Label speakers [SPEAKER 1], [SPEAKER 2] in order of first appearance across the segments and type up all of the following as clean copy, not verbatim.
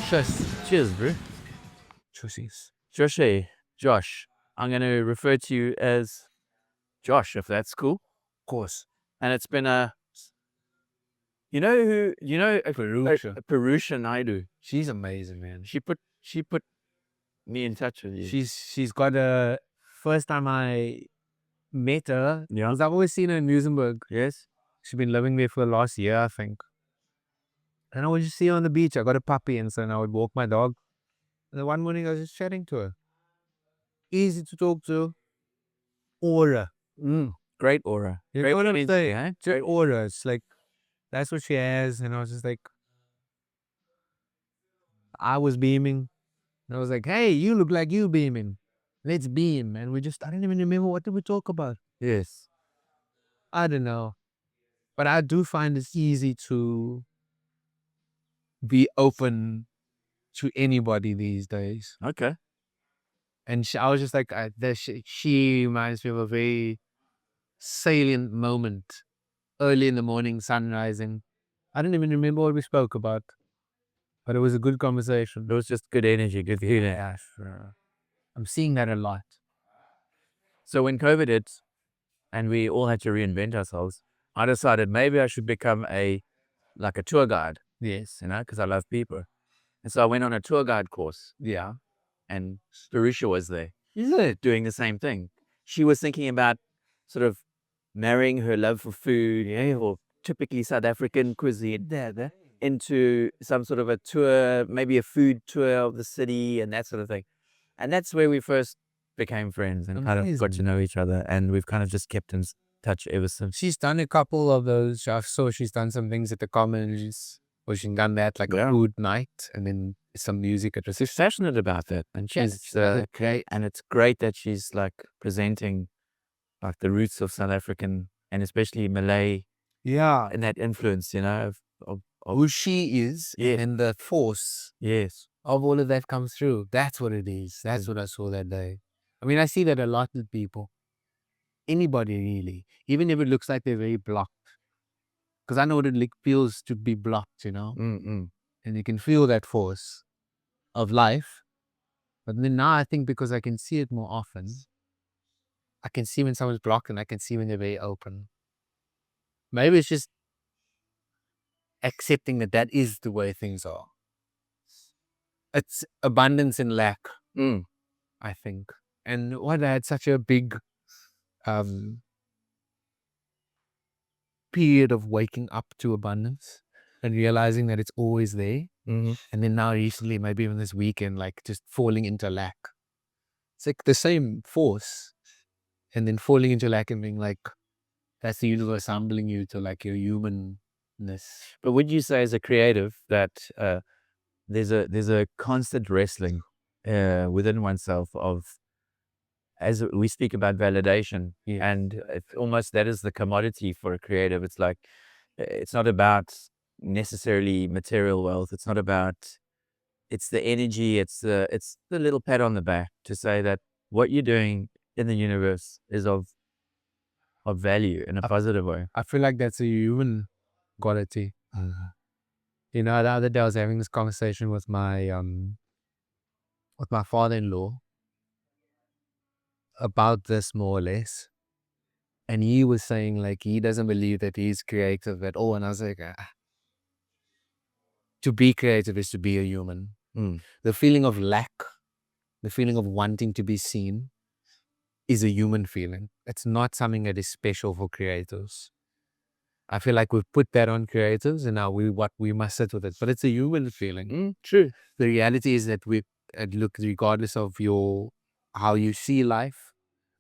[SPEAKER 1] Cheers, bro.
[SPEAKER 2] Chussies.
[SPEAKER 1] Josh. I'm going to refer to you as Josh, if that's cool.
[SPEAKER 2] Of course.
[SPEAKER 1] And it's been Perusha Naidu.
[SPEAKER 2] She's amazing, man.
[SPEAKER 1] She put me in touch with you.
[SPEAKER 2] She's got a first time I met her.
[SPEAKER 1] Yeah.
[SPEAKER 2] Because I've always seen her in Luxembourg.
[SPEAKER 1] Yes.
[SPEAKER 2] She's been living there for the last year, I think. And I would just see her on the beach. I got a puppy, and so I would walk my dog. And then one morning I was just chatting to her. Easy to talk to. Aura.
[SPEAKER 1] Great aura.
[SPEAKER 2] You
[SPEAKER 1] Great
[SPEAKER 2] know what I'm saying?
[SPEAKER 1] eh?
[SPEAKER 2] Great aura. It's like, that's what she has. And I was just like, I was beaming. And I was like, hey, you look like you beaming. Let's beam. And I don't even remember what did we talk about.
[SPEAKER 1] Yes.
[SPEAKER 2] I don't know. But I do find it's easy to be open to anybody these days.
[SPEAKER 1] Okay.
[SPEAKER 2] And I was just like, she reminds me of a very salient moment early in the morning, sun rising. I don't even remember what we spoke about, but it was a good conversation.
[SPEAKER 1] It was just good energy, good feeling.
[SPEAKER 2] Yeah, I'm seeing that a lot.
[SPEAKER 1] So when COVID hit and we all had to reinvent ourselves, I decided maybe I should become a tour guide.
[SPEAKER 2] Yes.
[SPEAKER 1] Because I love people. And so I went on a tour guide course.
[SPEAKER 2] Yeah.
[SPEAKER 1] And Perusha was there.
[SPEAKER 2] Is it?
[SPEAKER 1] Doing the same thing. She was thinking about sort of marrying her love for food, or typically South African cuisine, into some sort of a tour, maybe a food tour of the city and that sort of thing. And that's where we first became friends and kind of got to know each other. And we've kind of just kept in touch ever since.
[SPEAKER 2] She's done a couple of those. I saw she's done some things at the Commons, or she's done that, like a food night, and then some music at the.
[SPEAKER 1] She's passionate about that, and she's
[SPEAKER 2] great.
[SPEAKER 1] And it's great that she's like presenting like the roots of South African and especially Malay, and that influence, of
[SPEAKER 2] who she is, and the force, of all of that comes through. That's what it is. That's what I saw that day. I mean, I see that a lot with people. Anybody really, even if it looks like they're very blocked, because I know what it feels to be blocked, and you can feel that force of life. But then now I think because I can see it more often, I can see when someone's blocked and I can see when they're very open. Maybe it's just accepting that is the way things are. It's abundance and lack, I think. And I had such a big period of waking up to abundance and realizing that it's always there. And then now recently, maybe even this weekend, like just falling into lack. It's like the same force, and then falling into lack and being like, that's the universe humbling you to like your humanness.
[SPEAKER 1] But would you say as a creative that there's a constant wrestling within oneself of, as we speak about validation, and it's almost that is the commodity for a creative. It's like, it's not about necessarily material wealth. It's not about, it's the energy. It's the little pat on the back to say that what you're doing in the universe is of value in a positive way.
[SPEAKER 2] I feel like that's a human quality. The other day I was having this conversation with my father-in-law about this, more or less, and he was saying like he doesn't believe that he's creative at all, and I was like, to be creative is to be a human. The feeling of lack, the feeling of wanting to be seen, is a human feeling. It's not something that is special for creators. I feel like we've put that on creators, and now we must sit with it. But it's a human feeling.
[SPEAKER 1] True.
[SPEAKER 2] The reality is that look, regardless of how you see life.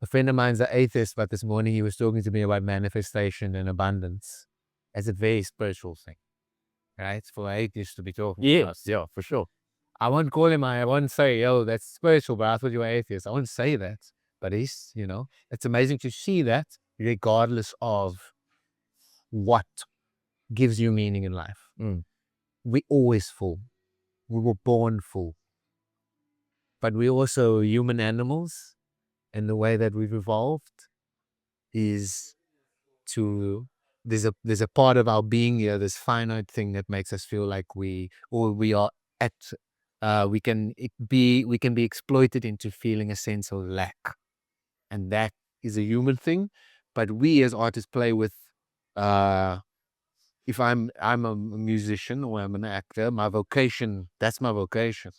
[SPEAKER 2] A friend of mine's an atheist, but this morning he was talking to me about manifestation and abundance as a very spiritual thing, right? For atheists to be talking.
[SPEAKER 1] Yes, for sure.
[SPEAKER 2] I won't call him. I won't say, "Yo, that's spiritual," but I thought you were atheist. I won't say that. But it's amazing to see that regardless of what gives you meaning in life. We always full. We were born full. But we're also human animals, and the way that we've evolved is there's a part of our being here, this finite thing that makes us feel like we are at we can be exploited into feeling a sense of lack, and that is a human thing. But we as artists play with, if I'm a musician or I'm an actor, my vocation, that's my vocation.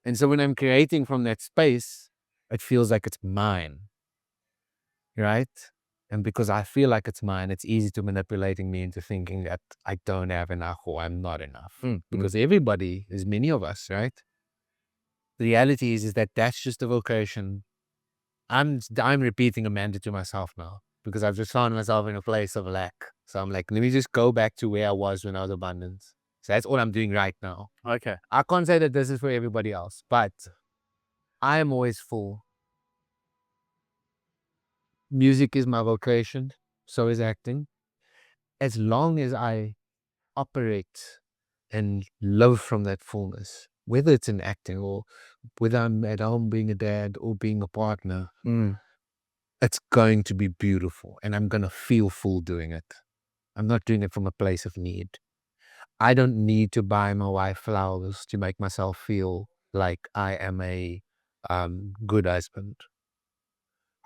[SPEAKER 2] And so when I'm creating from that space, it feels like it's mine, right? And because I feel like it's mine, it's easy to manipulating me into thinking that I don't have enough or I'm not enough. Because everybody, there's many of us, right? The reality is that that's just a vocation. I'm repeating a mantra to myself now because I've just found myself in a place of lack. So I'm like, let me just go back to where I was when I was abundant. So that's all I'm doing right now.
[SPEAKER 1] Okay.
[SPEAKER 2] I can't say that this is for everybody else, but I am always full. Music is my vocation. So is acting. As long as I operate and love from that fullness, whether it's in acting or whether I'm at home being a dad or being a partner, it's going to be beautiful and I'm going to feel full doing it. I'm not doing it from a place of need. I don't need to buy my wife flowers to make myself feel like I am a good husband.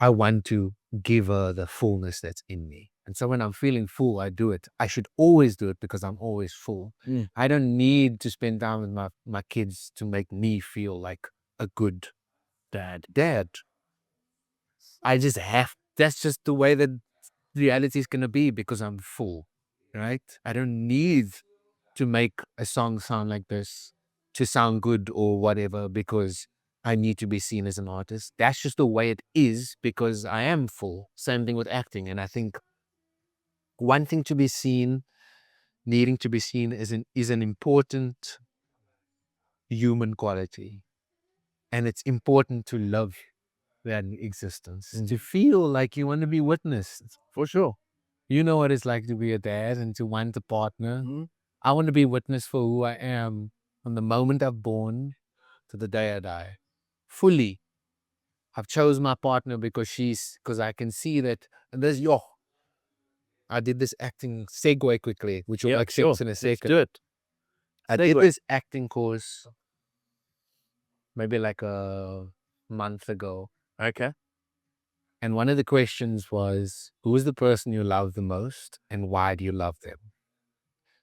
[SPEAKER 2] I want to give her the fullness that's in me. And so when I'm feeling full, I do it. I should always do it because I'm always full. I don't need to spend time with my kids to make me feel like a good dad. I just have, that's just the way that reality is going to be because I'm full, right? I don't need to make a song sound like this to sound good or whatever because I need to be seen as an artist. That's just the way it is because I am full. Same thing with acting. And I think wanting to be seen, needing to be seen is an important human quality. And it's important to love that existence, to feel like you want to be witnessed.
[SPEAKER 1] For sure.
[SPEAKER 2] You know what it's like to be a dad and to want a partner. I want to be witnessed for who I am from the moment I'm born to the day I die. Fully. I've chose my partner because I can see that, and I did this acting segue quickly, which will make sense in a second.
[SPEAKER 1] Let's do it.
[SPEAKER 2] I did this acting course maybe like a month ago.
[SPEAKER 1] Okay.
[SPEAKER 2] And one of the questions was, who is the person you love the most and why do you love them?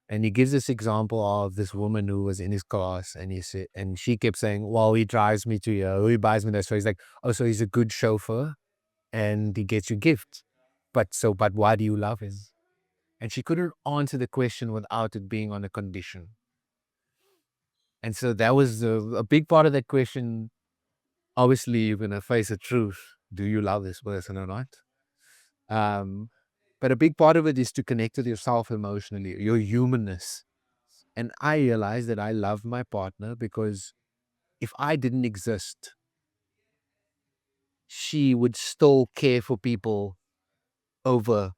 [SPEAKER 2] And he gives this example of this woman who was in his class and she kept saying, well, he drives me to here, or he buys me this. So he's like, oh, so he's a good chauffeur and he gets you gifts. But why do you love him? And she couldn't answer the question without it being on a condition. And so that was a big part of that question. Obviously, you're going to face the truth. Do you love this person or not? But a big part of it is to connect with yourself emotionally, your humanness. And I realized that I love my partner because if I didn't exist, she would still care for people over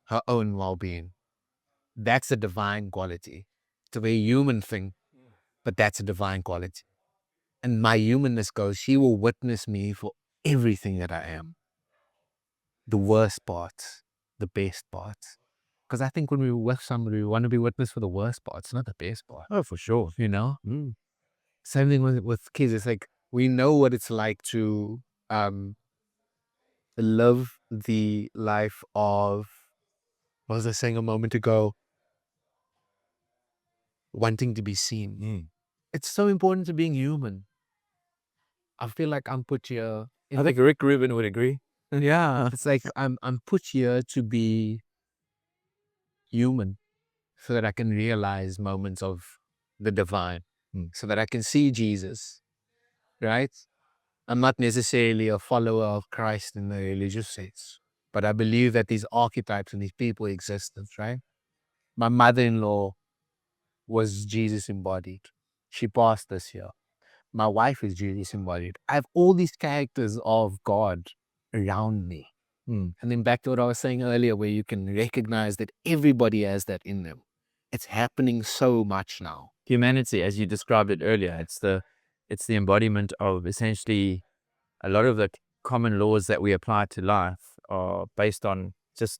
[SPEAKER 2] her own well-being. That's a divine quality. It's a very human thing, but that's a divine quality. And my humanness goes, she will witness me for everything that I am. The worst parts, the best parts. Because I think when we're with somebody, we want to be witnessed for the worst parts, not the best part.
[SPEAKER 1] Oh, for sure.
[SPEAKER 2] You know? Same thing with kids. It's like we know what it's like to live the life of, what was I saying a moment ago? Wanting to be seen. It's so important to being human. I feel like I'm put here.
[SPEAKER 1] I think Rick Rubin would agree.
[SPEAKER 2] Yeah, it's like I'm put here to be human, so that I can realize moments of the divine, so that I can see Jesus. Right? I'm not necessarily a follower of Christ in the religious sense, but I believe that these archetypes and these people exist, right? My mother-in-law was Jesus embodied. She passed this year. My wife is Jesus embodied. I have all these characters of God around me. And then back to what I was saying earlier, where you can recognize that everybody has that in them. It's happening so much now.
[SPEAKER 1] Humanity, as you described it earlier, it's the embodiment of essentially a lot of the common laws that we apply to life are based on just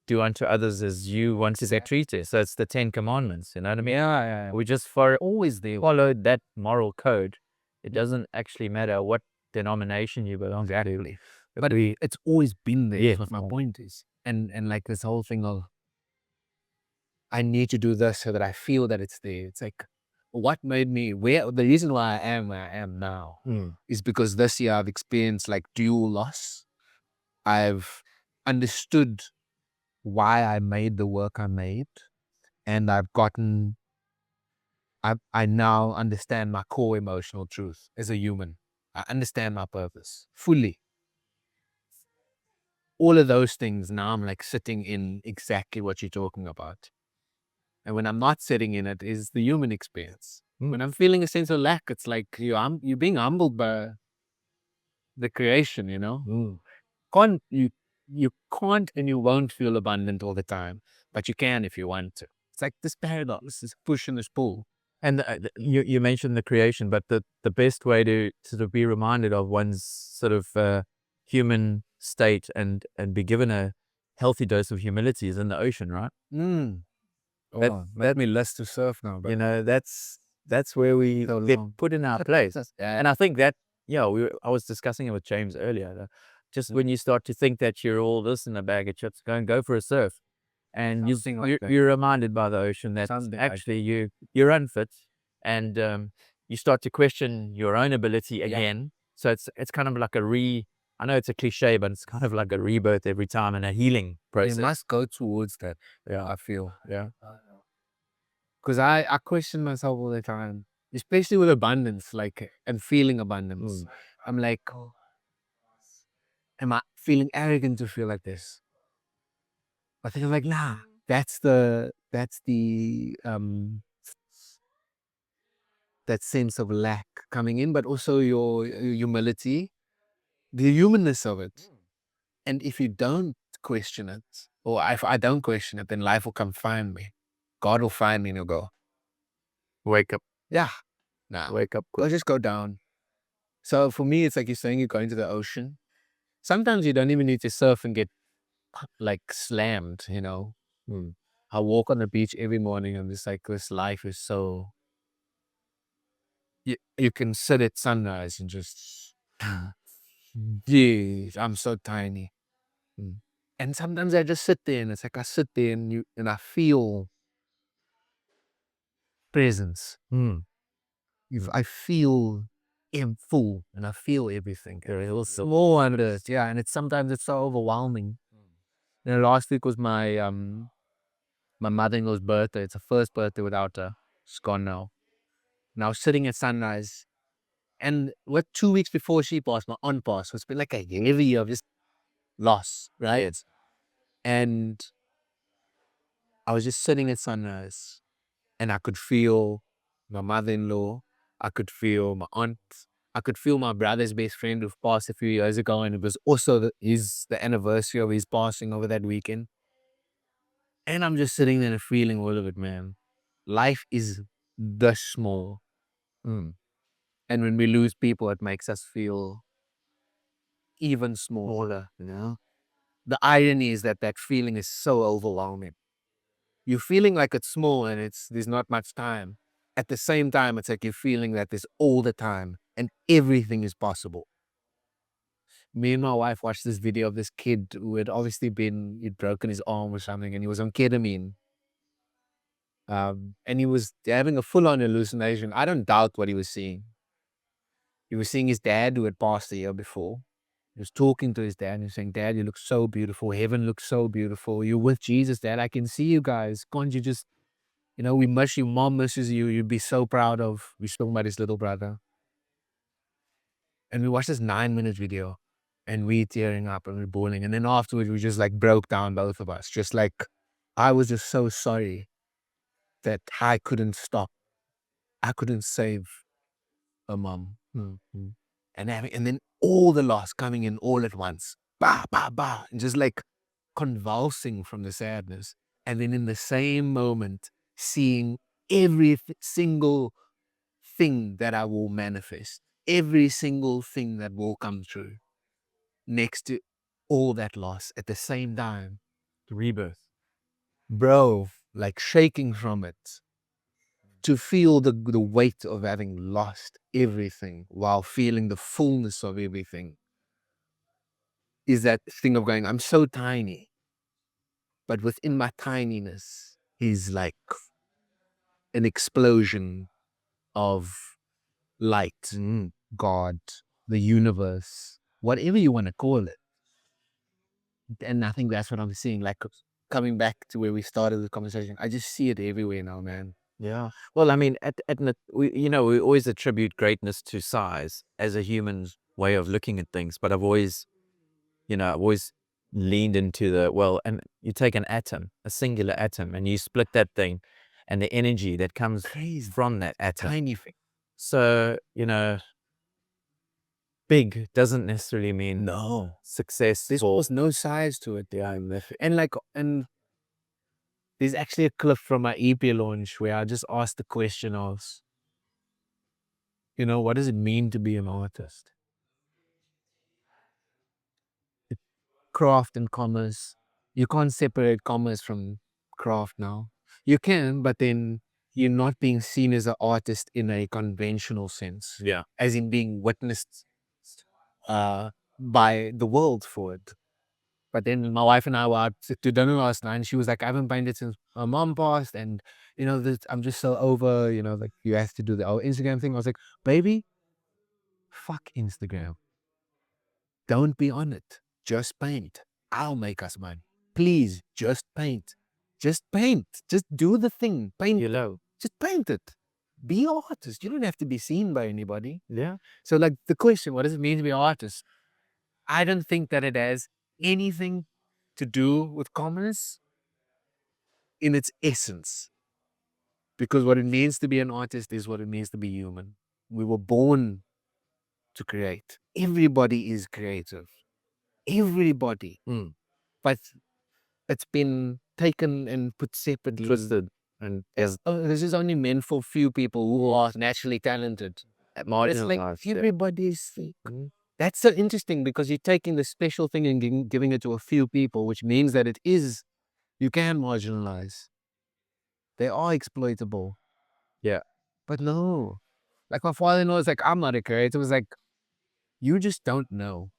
[SPEAKER 1] do unto others as you want to be treated. So it's the 10 Commandments, you know what I mean?
[SPEAKER 2] Yeah.
[SPEAKER 1] We just
[SPEAKER 2] Always there.
[SPEAKER 1] followed that moral code. It doesn't actually matter what denomination you belong to.
[SPEAKER 2] But it's always been there.
[SPEAKER 1] Yeah.
[SPEAKER 2] What my point is. And like this whole thing of, I need to do this so that I feel that it's there. It's like, what made me, the reason why I am where I am now is because this year I've experienced like dual loss. I've understood why I made the work I made, and I now understand my core emotional truth as a human. I understand my purpose fully. All of those things, now I'm like sitting in exactly what you're talking about. And when I'm not sitting in it, is the human experience. When I'm feeling a sense of lack, it's like you're being humbled by the creation, you know? You can't and you won't feel abundant all the time, but you can if you want to. It's like this paradox, this push and this pull.
[SPEAKER 1] And you mentioned the creation, but the best way to sort of be reminded of one's sort of human state and be given a healthy dose of humility is in the ocean, right?
[SPEAKER 2] Let me list to surf now, but
[SPEAKER 1] you know, that's where we get put in our place. And I think that, I was discussing it with James earlier. Just when you start to think that you're all this in a bag of chips, go for a surf. And you're reminded by the ocean that actually you're unfit, and you start to question your own ability again. So it's kind of like I know it's a cliche, but it's kind of like a rebirth every time and a healing process.
[SPEAKER 2] You must go towards that. Yeah, I feel. Yeah. Because I question myself all the time, especially with abundance, like, and feeling abundance. I'm like, am I feeling arrogant to feel like this? I think I'm like, nah, that's the that sense of lack coming in, but also your humility, the humanness of it. And if you don't question it, or if I don't question it, then life will come find me. God will find me and he'll go,
[SPEAKER 1] Wake up.
[SPEAKER 2] yeah, nah,
[SPEAKER 1] Wake up
[SPEAKER 2] go,
[SPEAKER 1] quick.
[SPEAKER 2] just go down. So for me, it's like you're saying, you're going to the ocean. Sometimes you don't even need to surf and get like slammed, you know. I walk on the beach every morning and it's like, this life is so, you can sit at sunrise and just, geez, I'm so tiny. And sometimes I just sit there and it's like I sit there and I feel presence. I feel full and I feel everything. Small and it is, yeah. And sometimes it's so overwhelming. Last week was my my mother-in-law's birthday. It's her first birthday without her. She's gone now. And I was sitting at sunrise. And 2 weeks before she passed, my aunt passed. So it's been like a heavy year of just loss, right? Yes. And I was just sitting at sunrise and I could feel my mother-in-law. I could feel my aunt. I could feel my brother's best friend who passed a few years ago. And it was also the anniversary of his passing over that weekend. And I'm just sitting there and feeling all of it, man. Life is this small. And when we lose people, it makes us feel even smaller, you know? The irony is that feeling is so overwhelming. You're feeling like it's small and there's not much time. At the same time, it's like you're feeling that there's all the time and everything is possible. Me and my wife watched this video of this kid who had obviously he'd broken his arm or something, and he was on ketamine. And he was having a full-on hallucination. I don't doubt what he was seeing. He was seeing his dad, who had passed the year before. He was talking to his dad and he was saying, "Dad, you look so beautiful. Heaven looks so beautiful. You're with Jesus, Dad. I can see you guys. Can't you just, we miss you. Mom misses you. You'd be so proud of." We spoke about his little brother. And we watched this 9-minute video and we tearing up and we're bawling. And then afterwards, we just like broke down, both of us. Just like, I was just so sorry that I couldn't stop. I couldn't save a mom. And then all the loss coming in all at once. Bah, bah, bah. And just like convulsing from the sadness. And then in the same moment, seeing every single thing that I will manifest. Every single thing that will come true. Next to all that loss at the same time.
[SPEAKER 1] rebirth.
[SPEAKER 2] Bro, like shaking from it. To feel the weight of having lost everything while feeling the fullness of everything is that thing of going, I'm so tiny, but within my tininess is like an explosion of light, God, the universe, whatever you want to call it. And I think that's what I'm seeing. Like coming back to where we started the conversation, I just see it everywhere now, man.
[SPEAKER 1] Yeah. Well, I mean, we always attribute greatness to size as a human's way of looking at things. But I've always leaned into and you take an atom, a singular atom, and you split that thing, and the energy that comes from that atom.
[SPEAKER 2] Tiny thing.
[SPEAKER 1] So, big doesn't necessarily mean success.
[SPEAKER 2] There's almost no size to it. Yeah, and there's actually a clip from my EP launch where I just asked the question of, what does it mean to be an artist? Craft and commerce. You can't separate commerce from craft now. You can, but then you're not being seen as an artist in a conventional sense.
[SPEAKER 1] Yeah.
[SPEAKER 2] As in being witnessed by the world for it. But then my wife and I were out to dinner last night, and she was like, I haven't painted since my mom passed, and I'm just so over, like you have to do the Instagram thing. I was like, baby, fuck Instagram. Don't be on it. Just paint. I'll make us money. Please, just paint. Just paint. Just do the thing. Paint. Just paint it. Be an artist. You don't have to be seen by anybody.
[SPEAKER 1] Yeah.
[SPEAKER 2] So like the question, what does it mean to be an artist? I don't think that it has anything to do with commerce in its essence. Because what it means to be an artist is what it means to be human. We were born to create. Everybody is creative. Everybody. But it's been taken and put separately.
[SPEAKER 1] Twisted. And
[SPEAKER 2] this is only meant for few people who are naturally talented. It's like everybody's. That's so interesting because you're taking the special thing and giving it to a few people, which means that you can marginalize. They are exploitable.
[SPEAKER 1] Yeah.
[SPEAKER 2] But no. Like my father-in-law is like, I'm not a creator. It was like, you just don't know.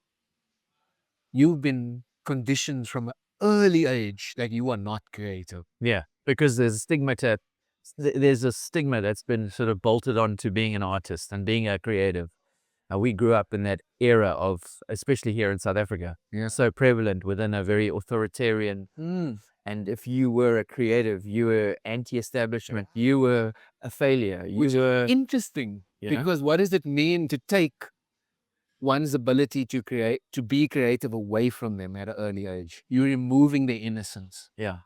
[SPEAKER 2] You've been conditioned from an early age that you are not creative.
[SPEAKER 1] Yeah. Because there's a stigma that's been sort of bolted onto being an artist and being a creative. We grew up in that era of, especially here in South Africa, so prevalent within a very authoritarian. And if you were a creative, you were anti-establishment, you were a failure.
[SPEAKER 2] Which is interesting because what does it mean to take one's ability to be creative away from them at an early age? You're removing their innocence.
[SPEAKER 1] Yeah.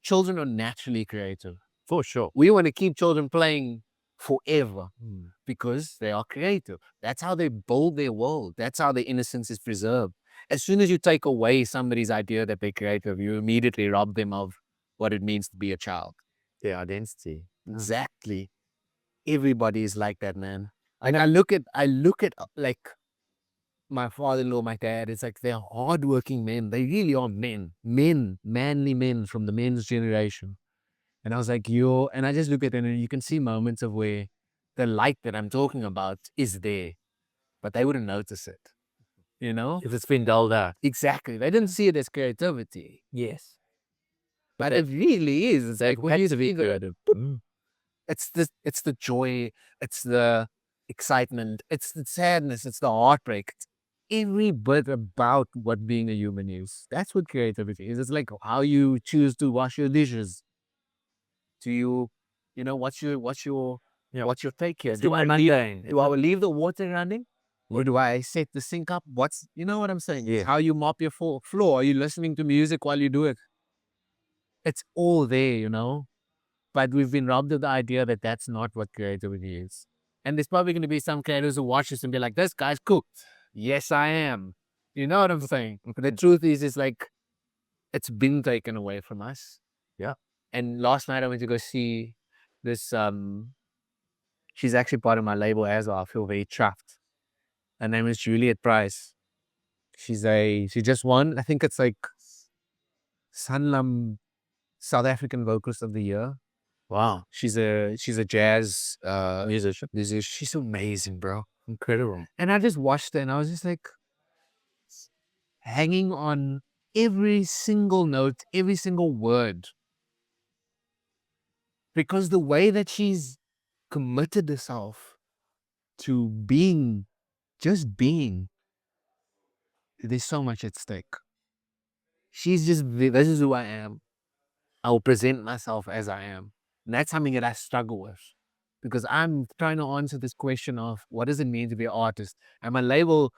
[SPEAKER 2] Children are naturally creative.
[SPEAKER 1] For sure.
[SPEAKER 2] We want to keep children playing forever because they are creative. That's how they build their world. That's how their innocence is preserved. As soon as you take away somebody's idea that they're creative, you immediately rob them of what it means to be a child.
[SPEAKER 1] Their identity.
[SPEAKER 2] Exactly. Everybody is like that, man. And I look at like my father-in-law, my dad. It's like they're hardworking men. They really are men, manly men from the men's generation. And I was like, and I just look at them and you can see moments of where the light that I'm talking about is there, but they wouldn't notice it,
[SPEAKER 1] If it's been dulled out.
[SPEAKER 2] Exactly. They didn't see it as creativity.
[SPEAKER 1] Yes.
[SPEAKER 2] But it really is. It's like when you
[SPEAKER 1] to be creative.
[SPEAKER 2] It's the joy, it's the excitement, it's the sadness, it's the heartbreak. It's every bit about what being a human is. That's what creativity is. It's like how you choose to wash your dishes. Do you, what's your take here? Do I leave the water running? Or do I set the sink up? You know what I'm saying?
[SPEAKER 1] Yeah.
[SPEAKER 2] How you mop your floor. Are you listening to music while you do it? It's all there, But we've been robbed of the idea that that's not what creativity is. And there's probably going to be some creators who watch this and be like, this guy's cooked. Yes, I am. You know what I'm saying? But the truth is like, it's been taken away from us.
[SPEAKER 1] Yeah.
[SPEAKER 2] And last night I went to go see this, she's actually part of my label as well. I feel very trapped. Her name is Juliet Price. She just won. I think it's like Sanlam, South African Vocalist of the Year.
[SPEAKER 1] Wow.
[SPEAKER 2] She's a jazz
[SPEAKER 1] Musician.
[SPEAKER 2] She's amazing, bro.
[SPEAKER 1] Incredible.
[SPEAKER 2] And I just watched her and I was just like hanging on every single note, every single word. Because the way that she's committed herself to being, just being, there's so much at stake. She's just, this is who I am. I will present myself as I am. And that's something that I struggle with. Because I'm trying to answer this question of what does it mean to be an artist? And my label,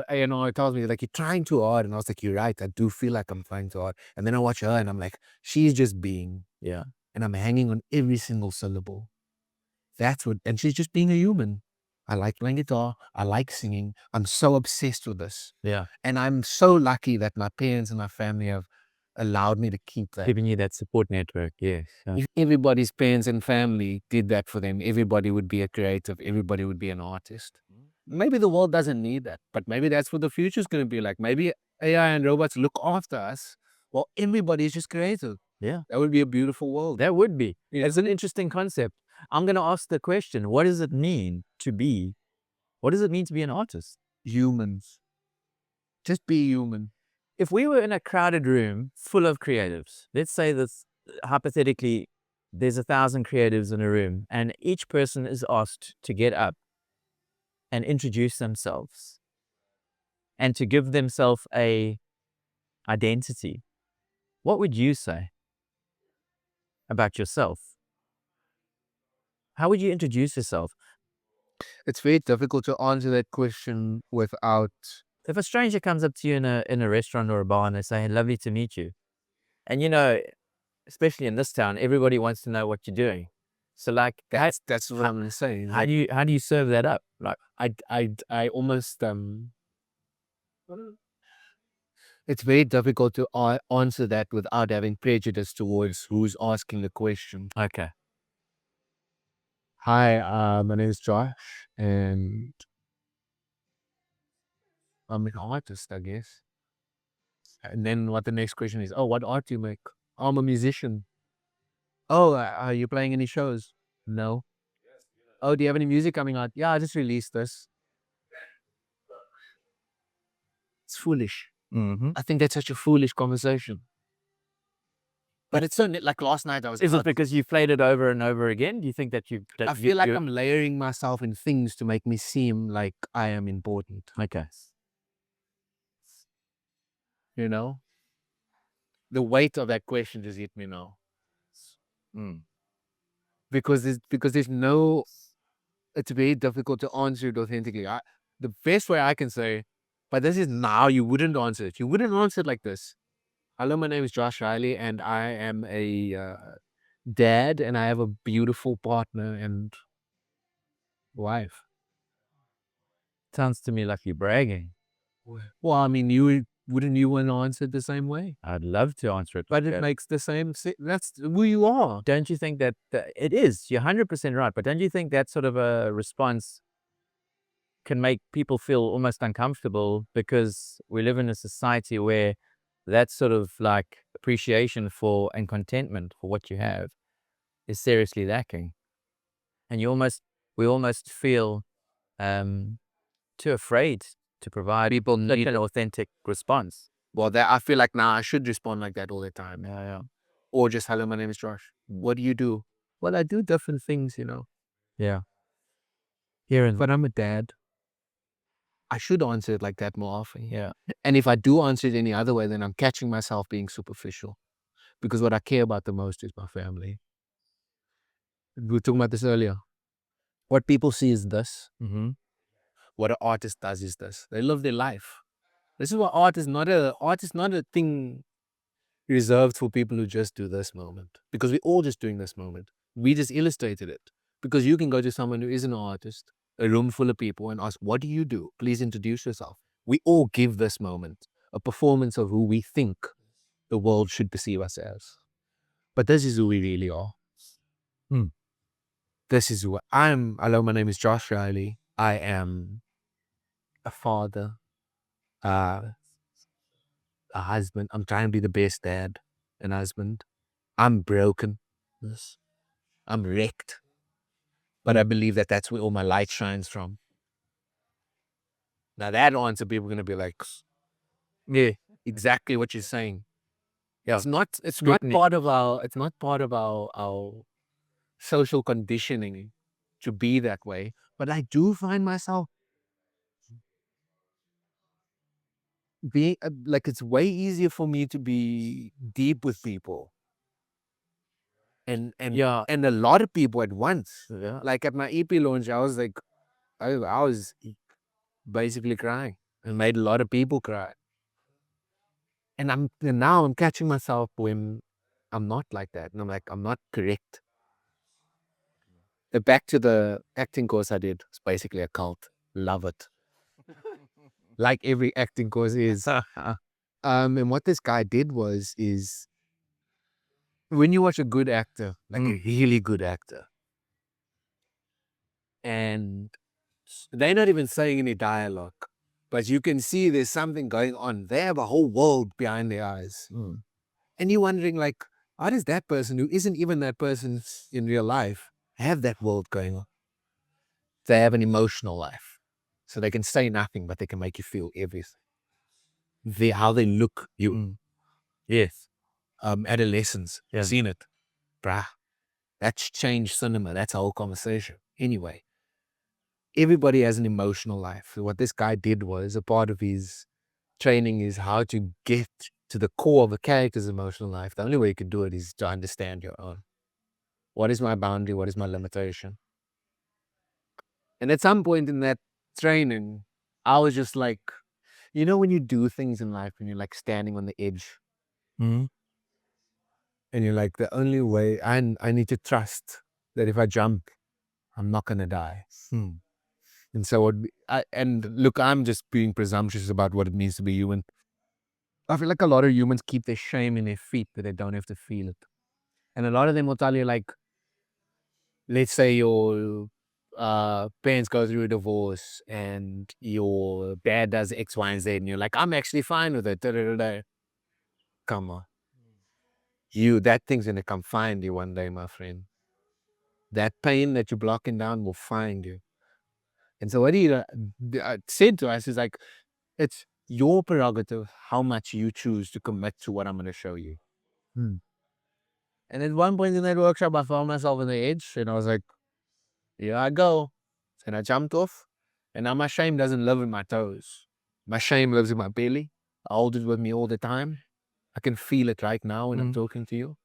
[SPEAKER 2] A&R tells me like, you're trying too hard. And I was like, you're right. I do feel like I'm trying too hard. And then I watch her and I'm like, she's just being.
[SPEAKER 1] Yeah.
[SPEAKER 2] And I'm hanging on every single syllable. That's what, and she's just being a human. I like playing guitar. I like singing. I'm so obsessed with this.
[SPEAKER 1] Yeah.
[SPEAKER 2] And I'm so lucky that my parents and my family have allowed me to keep that.
[SPEAKER 1] Giving you that support network. Yes. Yeah.
[SPEAKER 2] If everybody's parents and family did that for them, everybody would be a creative. Everybody would be an artist. Maybe the world doesn't need that, but maybe that's what the future is going to be like. Maybe AI and robots look after us while everybody is just creative.
[SPEAKER 1] Yeah.
[SPEAKER 2] That would be a beautiful world.
[SPEAKER 1] That would be.
[SPEAKER 2] Yeah.
[SPEAKER 1] It's an interesting concept. I'm going to ask the question, what does it mean to be an artist?
[SPEAKER 2] Humans. Just be human.
[SPEAKER 1] If we were in a crowded room full of creatives, let's say that hypothetically there's 1,000 creatives in a room and each person is asked to get up and introduce themselves and to give themselves a identity, what would you say about yourself? How would you introduce yourself?
[SPEAKER 2] It's very difficult to answer that question without.
[SPEAKER 1] If a stranger comes up to you in a restaurant or a bar and they say, hey, lovely to meet you. And especially in this town, everybody wants to know what you're doing. So like
[SPEAKER 2] that's what I'm saying.
[SPEAKER 1] How do you serve that up? Like
[SPEAKER 2] I almost it's very difficult to answer that without having prejudice towards who's asking the question.
[SPEAKER 1] Okay.
[SPEAKER 2] Hi, my name is Josh, and I'm an artist, I guess. And then what the next question is, oh, what art do you make? Oh, I'm a musician. Oh, are you playing any shows? No. Oh, do you have any music coming out? Yeah, I just released this. It's foolish.
[SPEAKER 1] Mm-hmm.
[SPEAKER 2] I think that's such a foolish conversation. But it's so like last night I was.
[SPEAKER 1] Is it because you played it over and over again? Do you think that
[SPEAKER 2] I feel like I'm layering myself in things to make me seem like I am important.
[SPEAKER 1] Okay.
[SPEAKER 2] The weight of that question just hit me now. Because there's no. It's very difficult to answer it authentically. The best way I can say, but this is now, you wouldn't answer it. You wouldn't answer it like this. Hello, my name is Josh Riley, and I am a dad, and I have a beautiful partner and wife.
[SPEAKER 1] Sounds to me like you're bragging.
[SPEAKER 2] Well, I mean, wouldn't you want to answer it the same way?
[SPEAKER 1] I'd love to answer it.
[SPEAKER 2] But it makes the same, that's who you are.
[SPEAKER 1] Don't you think that it is? You're 100% right. But don't you think that sort of a response can make people feel almost uncomfortable because we live in a society where that sort of like appreciation for and contentment for what you have is seriously lacking. And we almost feel too afraid to provide people need an authentic response.
[SPEAKER 2] Well, I feel like now I should respond like that all the time.
[SPEAKER 1] Yeah.
[SPEAKER 2] Or just, hello, my name is Josh. What do you do? Well, I do different things,
[SPEAKER 1] Yeah.
[SPEAKER 2] But I'm a dad. I should answer it like that more often.
[SPEAKER 1] Yeah.
[SPEAKER 2] And if I do answer it any other way, then I'm catching myself being superficial. Because what I care about the most is my family. We were talking about this earlier. What people see is this.
[SPEAKER 1] Mm-hmm.
[SPEAKER 2] What an artist does is this. They live their life. This is what art is not a thing reserved for people who just do this moment. Because we're all just doing this moment. We just illustrated it. Because you can go to someone who isn't an artist, a room full of people, and ask, what do you do? Please introduce yourself. We all give this moment a performance of who we think the world should perceive us as. But this is who we really are. This is who I am. Hello, my name is Josh Riley. I am a father. a husband. I'm trying to be the best dad and husband. I'm broken. Yes. I'm wrecked. But I believe that that's where all my light shines from. Now that answer, people are going to be like, yeah, exactly what you're saying. Yeah. It's not part of our social conditioning to be that way. But I do find myself being like, it's way easier for me to be deep with people. And a lot of people at once. Yeah. Like at my EP launch, I was like, I was basically crying and made a lot of people cry. And now I'm catching myself when I'm not like that. And I'm like, I'm not correct. Back to the acting course I did. It's basically a cult. Love it. Like every acting course is. And what this guy did is when you watch a good actor, like a really good actor, and they're not even saying any dialogue, but you can see there's something going on. They have a whole world behind their eyes. And you're wondering, like, how does that person who isn't even that person in real life have that world going on? They have an emotional life. So they can say nothing, but they can make you feel everything. How they look, you. Yes. Adolescents, seen it. Bruh, that's changed cinema. That's a whole conversation. Anyway, everybody has an emotional life. So what this guy did was, a part of his training is how to get to the core of a character's emotional life. The only way you can do it is to understand your own. What is my boundary? What is my limitation? And at some point in that training, I was just like, you know, when you do things in life and you're like standing on the edge, and you're like, the only way I need to trust that if I jump, I'm not gonna die. And so look, I'm just being presumptuous about what it means to be human. I feel like a lot of humans keep their shame in their feet that they don't have to feel it. And a lot of them will tell you, like, let's say your parents go through a divorce and your dad does X, Y, and Z, and you're like, I'm actually fine with it. Da, da, da, da. Come on. That thing's gonna come find you one day, my friend. That pain that you're blocking down will find you. And so what he said to us is like, it's your prerogative how much you choose to commit to what I'm going to show you. And at one point in that workshop, I found myself on the edge, and I was like, here I go. And I jumped off, and now my shame doesn't live in my toes. My shame lives in my belly. I hold it with me all the time. I can feel it right now when I'm talking to you.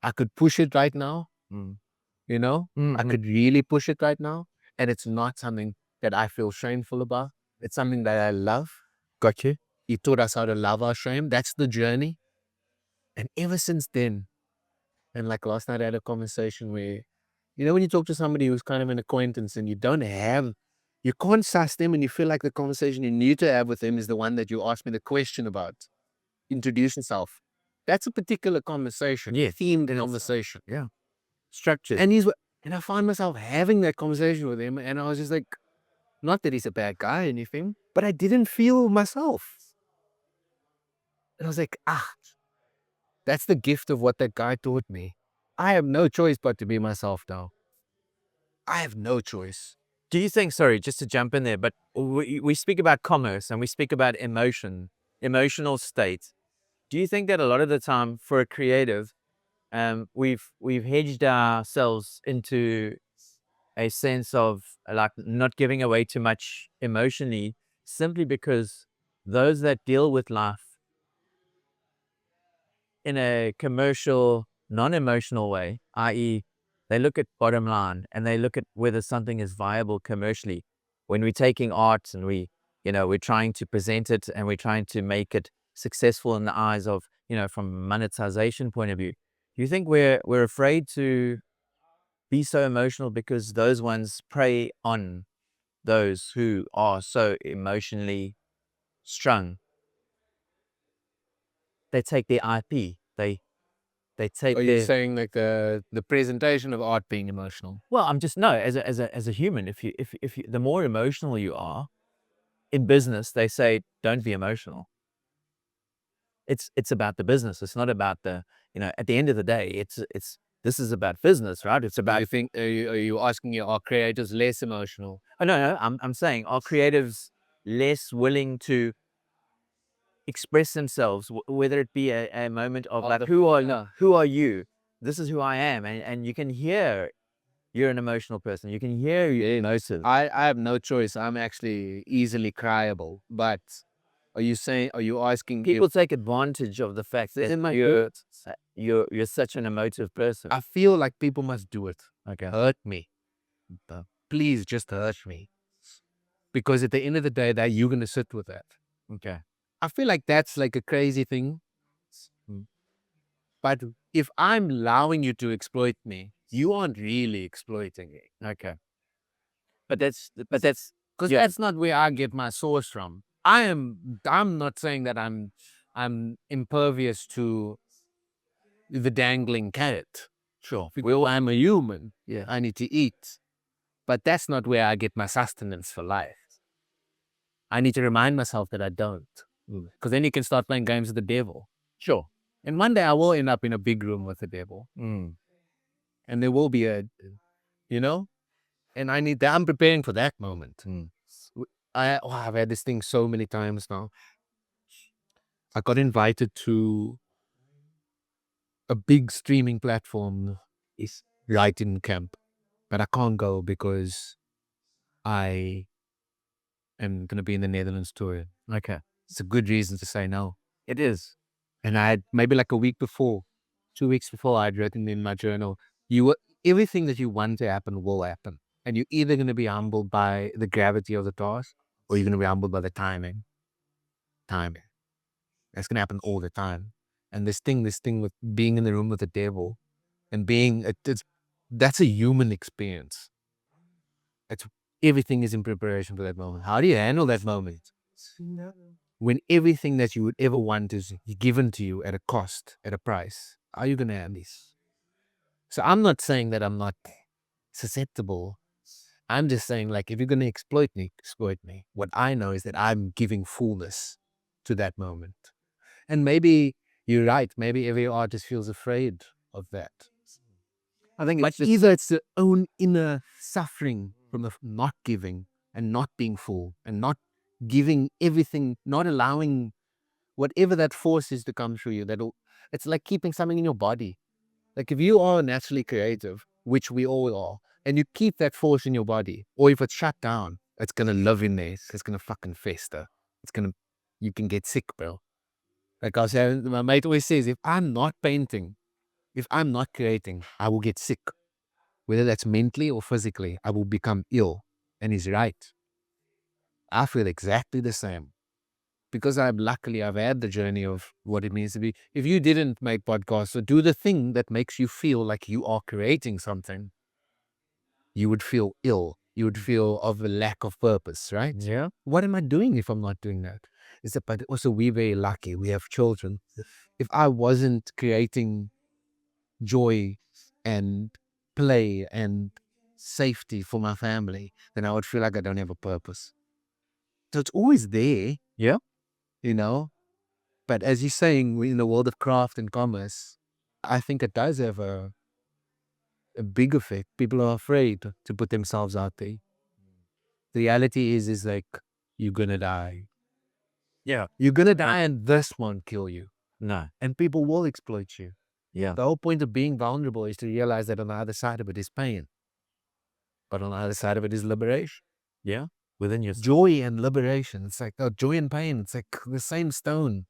[SPEAKER 2] I could push it right now. You know, I could really push it right now. And it's not something that I feel shameful about. It's something that I love. Got you. He taught us how to love our shame. That's the journey. And ever since then, and like last night I had a conversation where, you know, when you talk to somebody who's kind of an acquaintance and you can't suss them, and you feel like the conversation you need to have with them is the one that you asked me the question about. Introduce yourself. That's a particular conversation. Yeah. Themed conversation. Yeah. Structured. And I find myself having that conversation with him, and I was just like, not that he's a bad guy or anything, but I didn't feel myself. And I was like, that's the gift of what that guy taught me. I have no choice but to be myself now. I have no choice.
[SPEAKER 1] Do you think, sorry, just to jump in there, but we speak about commerce and we speak about emotional state. Do you think that a lot of the time for a creative, we've hedged ourselves into a sense of like not giving away too much emotionally, simply because those that deal with life in a commercial, non-emotional way, i.e., they look at bottom line and they look at whether something is viable commercially. When we're taking art and we're trying to present it and we're trying to make it successful in the eyes of, from a monetization point of view, do you think we're afraid to be so emotional because those ones prey on those who are so emotionally strung? They take their IP. They take.
[SPEAKER 2] Are you saying like the presentation of art being emotional?
[SPEAKER 1] Well, I'm just no. As a human, if you the more emotional you are in business, they say don't be emotional. it's about the business. It's not about the, at the end of the day, this is about business, right? It's
[SPEAKER 2] Do
[SPEAKER 1] about,
[SPEAKER 2] you think, are you asking, are creators less emotional?
[SPEAKER 1] oh, no, I'm saying, are creatives less willing to express themselves, whether it be a moment of like, who are you? This is who I am. And you can hear you're an emotional person. You can hear you're emotive.
[SPEAKER 2] I have no choice. I'm actually easily cryable. But are you asking
[SPEAKER 1] People take advantage of the fact that you're such an emotive person.
[SPEAKER 2] I feel like people must do it.
[SPEAKER 1] Okay.
[SPEAKER 2] Hurt me. Please just hurt me. Because at the end of the day, that you're going to sit with that.
[SPEAKER 1] Okay.
[SPEAKER 2] I feel like that's like a crazy thing. But if I'm allowing you to exploit me, you aren't really exploiting me.
[SPEAKER 1] Okay. But that's
[SPEAKER 2] Because that's not where I get my source from. I'm not saying that I'm impervious to the dangling carrot.
[SPEAKER 1] sure.
[SPEAKER 2] Well, I'm a human.
[SPEAKER 1] Yeah.
[SPEAKER 2] I need to eat. But that's not where I get my sustenance for life. I need to remind myself that I don't. Because then you can start playing games with the devil.
[SPEAKER 1] Sure.
[SPEAKER 2] And one day I will end up in a big room with the devil.
[SPEAKER 1] Mm.
[SPEAKER 2] And there will be and I'm preparing for that moment. I've had this thing so many times now. I got invited to a big streaming platform is right in camp, but I can't go because I am going to be in the Netherlands tour.
[SPEAKER 1] Okay.
[SPEAKER 2] It's a good reason to say no.
[SPEAKER 1] It is.
[SPEAKER 2] And I had maybe like a week before, 2 weeks before, I'd written in my journal, everything that you want to happen will happen. And you're either going to be humbled by the gravity of the task or you're going to be humbled by the timing. That's going to happen all the time. And this thing with being in the room with the devil and that's a human experience. Everything is in preparation for that moment. How do you handle that moment? When everything that you would ever want is given to you at a cost, at a price, how are you going to handle this? So I'm not saying that I'm not susceptible. I'm just saying, like, if you're going to exploit me, exploit me. What I know is that I'm giving fullness to that moment. And maybe you're right. Maybe every artist feels afraid of that.
[SPEAKER 1] I think
[SPEAKER 2] But either it's their own inner suffering from the not giving and not being full and not giving everything, not allowing whatever that force is to come through you. It's like keeping something in your body. Like if you are naturally creative, which we all are, and you keep that force in your body, or if it's shut down, it's gonna live in there. It's gonna fucking fester. You can get sick, bro. Like I was saying, my mate always says, if I'm not painting, if I'm not creating, I will get sick. Whether that's mentally or physically, I will become ill. And he's right. I feel exactly the same. Because I've had the journey of what it means to be. If you didn't make podcasts or do the thing that makes you feel like you are creating something, you would feel ill. You would feel of a lack of purpose, right?
[SPEAKER 1] Yeah.
[SPEAKER 2] What am I doing if I'm not doing that? But also we're very lucky. We have children. If I wasn't creating joy and play and safety for my family, then I would feel like I don't have a purpose. So it's always there.
[SPEAKER 1] Yeah.
[SPEAKER 2] But as you're saying, we're in the world of craft and commerce, I think it does have a big effect. People are afraid to put themselves out there. The reality is like, you're going to die.
[SPEAKER 1] Yeah.
[SPEAKER 2] You're going to die and this won't kill you.
[SPEAKER 1] No.
[SPEAKER 2] And people will exploit you.
[SPEAKER 1] Yeah.
[SPEAKER 2] The whole point of being vulnerable is to realize that on the other side of it is pain. But on the other side of it is liberation.
[SPEAKER 1] Yeah. Within yourself.
[SPEAKER 2] Joy and liberation. It's like, joy and pain. It's like the same stone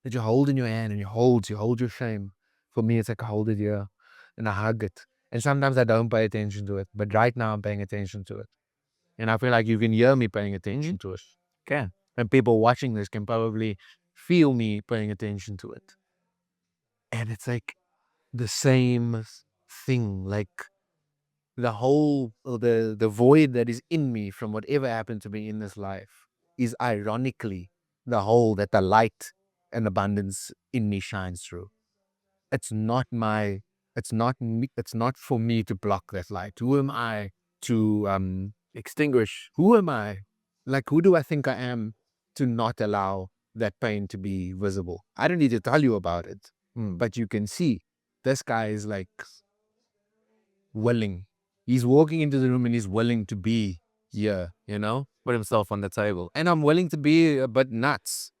[SPEAKER 2] that you hold in your hand and you hold your shame. For me, it's like I hold it here and I hug it. And sometimes I don't pay attention to it. But right now I'm paying attention to it. And I feel like you can hear me paying attention to it.
[SPEAKER 1] Okay.
[SPEAKER 2] And people watching this can probably feel me paying attention to it. And it's like the same thing. Like the void that is in me from whatever happened to me in this life is ironically the hole that the light and abundance in me shines through. It's not for me to block that light. Who am I to extinguish? Who am I? Like, who do I think I am to not allow that pain to be visible. I don't need to tell you about it, but you can see this guy is like willing. He's walking into the room and he's willing to be here, put himself on the table. And I'm willing to be a bit nuts.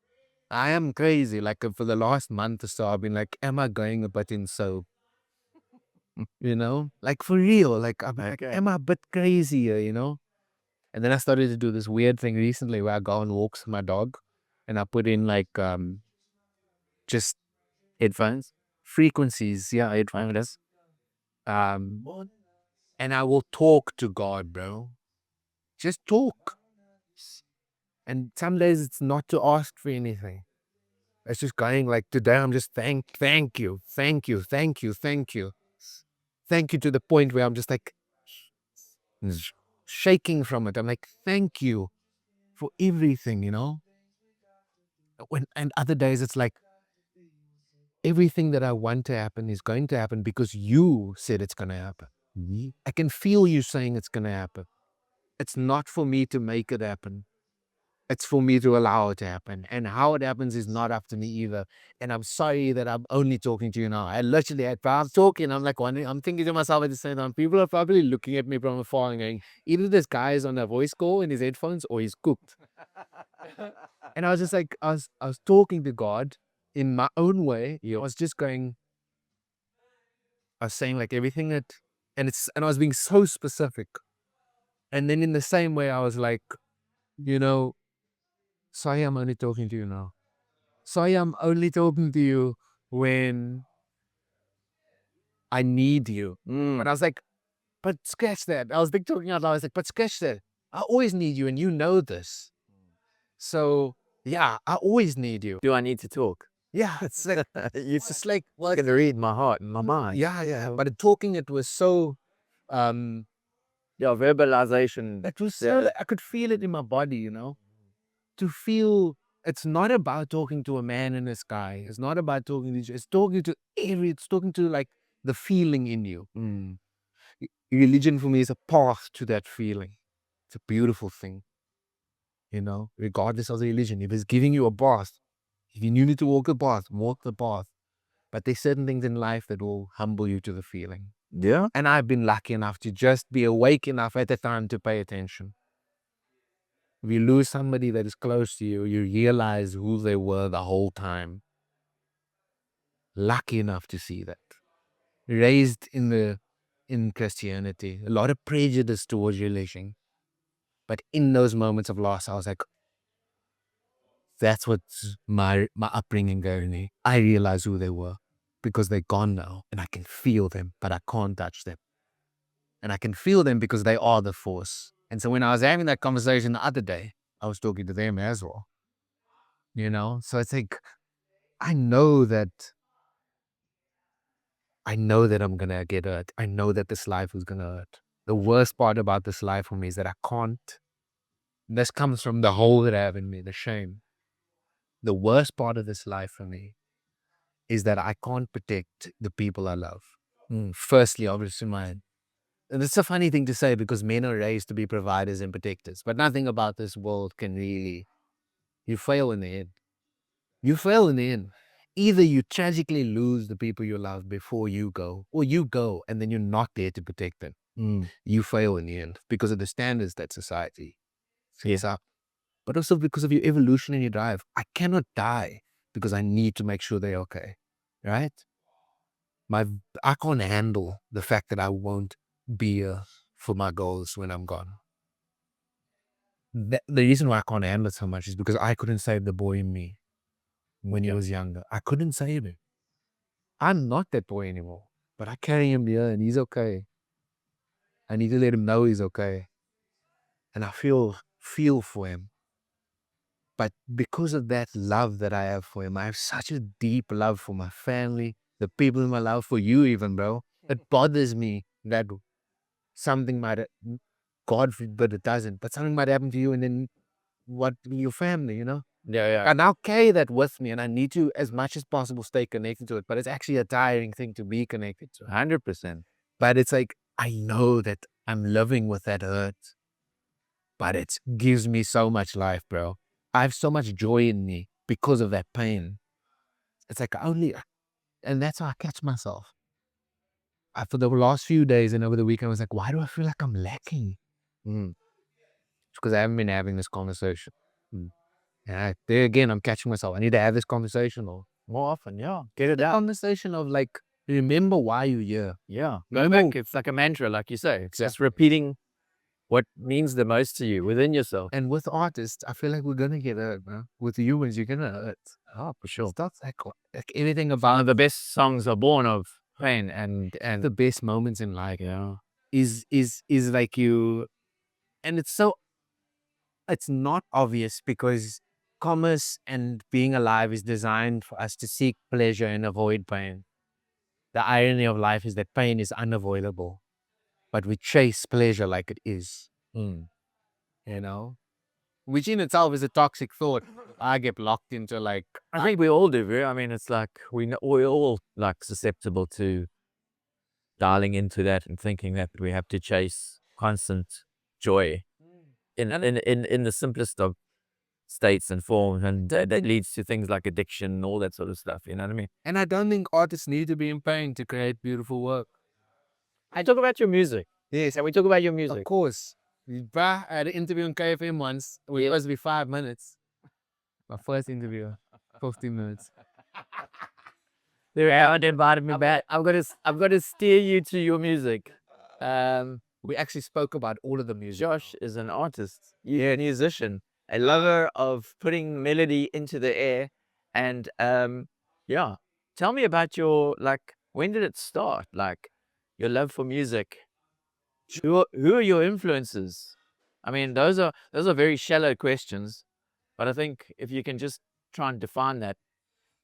[SPEAKER 2] I am crazy. Like for the last month or so, I've been like, am I going a bit in so, like for real? Like, I'm like, am I a bit crazy here? And then I started to do this weird thing recently where I go on walks with my dog and I put in like, just
[SPEAKER 1] Headphones.
[SPEAKER 2] frequencies. Yeah, headphones. And I will talk to God, bro. Just talk. And some days it's not to ask for anything. It's just going like today I'm just thank you, thank you, thank you, thank you. Thank you to the point where I'm just like shaking from it. I'm like, thank you for everything, and other days it's like everything that I want to happen is going to happen because you said it's gonna happen. I can feel you saying it's gonna happen. It's not for me to make it happen. It's for me to allow it to happen. And how it happens is not up to me either. And I'm sorry that I'm only talking to you now. I literally, if I'm talking, I'm like wondering, I'm thinking to myself at the same time, people are probably looking at me from afar and going, either this guy is on a voice call in his headphones or he's cooked. And I was just like, I was talking to God in my own way. I was just going, I was saying like everything that, and I was being so specific. And then in the same way, I was like, sorry, I'm only talking to you now. Sorry, I'm only talking to you when I need you. But I was like, but scratch that. I was big talking out loud. I was like, but scratch that. I always need you and you know this. So yeah, I always need you.
[SPEAKER 1] Do I need to talk?
[SPEAKER 2] Yeah, it's like, it's just like,
[SPEAKER 1] Well, gonna read my heart and my mind.
[SPEAKER 2] yeah. But the talking, it was so,
[SPEAKER 1] Verbalization.
[SPEAKER 2] it was so, I could feel it in my body, to feel it's not about talking to a man in the sky. It's not about talking to you. It's talking to like the feeling in you. Religion for me is a path to that feeling. It's a beautiful thing, regardless of the religion. If it's giving you a path, if you need to walk the path, walk the path. But there's certain things in life that will humble you to the feeling.
[SPEAKER 1] Yeah.
[SPEAKER 2] And I've been lucky enough to just be awake enough at the time to pay attention. If you lose somebody that is close to you, you realize who they were the whole time. Lucky enough to see that. Raised in Christianity, a lot of prejudice towards religion. But in those moments of loss, I was like, that's what's my upbringing going me. I realize who they were because they're gone now and I can feel them, but I can't touch them. And I can feel them because they are the force. And so when I was having that conversation the other day, I was talking to them as well. So it's like, I know that I'm going to get hurt. I know that this life is going to hurt. The worst part about this life for me is that I can't. This comes from the hole that I have in me, the shame. The worst part of this life for me is that I can't protect the people I love. Firstly, obviously, and it's a funny thing to say because men are raised to be providers and protectors, but nothing about this world can really, you fail in the end. You fail in the end. Either you tragically lose the people you love before you go, or you go and then you're not there to protect them. You fail in the end because of the standards that society sets up, but also because of your evolutionary drive. I cannot die because I need to make sure they're okay, right? I can't handle the fact that I won't be here for my goals when I'm gone. The reason why I can't handle it so much is because I couldn't save the boy in me when he was younger. I couldn't save him. I'm not that boy anymore, but I carry him here and he's okay. I need to let him know he's okay. And I feel for him. But because of that love that I have for him, I have such a deep love for my family, the people in my life, for you even, bro. It bothers me that something might, God forbid it doesn't, but something might happen to you and then what, your family,
[SPEAKER 1] Yeah.
[SPEAKER 2] And I'll carry that with me and I need to, as much as possible, stay connected to it. But it's actually a tiring thing to be connected to.
[SPEAKER 1] 100%.
[SPEAKER 2] But it's like, I know that I'm living with that hurt, but it gives me so much life, bro. I have so much joy in me because of that pain. It's like and that's how I catch myself. For the last few days and over the weekend, I was like, why do I feel like I'm lacking? It's because I haven't been having this conversation. And there again, I'm catching myself. I need to have this conversation more often. Yeah.
[SPEAKER 1] Get it
[SPEAKER 2] The
[SPEAKER 1] out.
[SPEAKER 2] conversation of like, remember why you're here.
[SPEAKER 1] Yeah.
[SPEAKER 2] No
[SPEAKER 1] Go
[SPEAKER 2] more.
[SPEAKER 1] back. It's like a mantra, like you say. It's just repeating what means the most to you within yourself.
[SPEAKER 2] And with artists, I feel like we're going to get hurt, man. With humans, you're going to hurt.
[SPEAKER 1] Oh, for sure.
[SPEAKER 2] It's not like anything
[SPEAKER 1] One
[SPEAKER 2] about
[SPEAKER 1] of the best songs are born of pain and
[SPEAKER 2] the best moments in life.
[SPEAKER 1] yeah.
[SPEAKER 2] Is like you, and it's not obvious because commerce and being alive is designed for us to seek pleasure and avoid pain. The irony of life is that pain is unavoidable, but we chase pleasure like it is. You know, which in itself is a toxic thought. I get locked into like,
[SPEAKER 1] I think we all do. I mean, it's like we're all like susceptible to dialing into that and thinking that we have to chase constant joy in the simplest of states and forms, and that leads to things like addiction and all that sort of stuff. You know what I mean?
[SPEAKER 2] And I don't think artists need to be in pain to create beautiful work.
[SPEAKER 1] I talk about your music.
[SPEAKER 2] Yes,
[SPEAKER 1] And we talk about your music.
[SPEAKER 2] of course. I had an interview on KFM once. It was supposed to be 5 minutes. My first interview, 15 minutes.
[SPEAKER 1] They haven't invited me back. I'm gonna steer you to your music.
[SPEAKER 2] We actually spoke about all of the music.
[SPEAKER 1] Josh is an artist, a musician, a lover of putting melody into the air, and yeah. Tell me about your when did it start? Like your love for music. Who are your influences? I mean, those are very shallow questions, but I think if you can just try and define that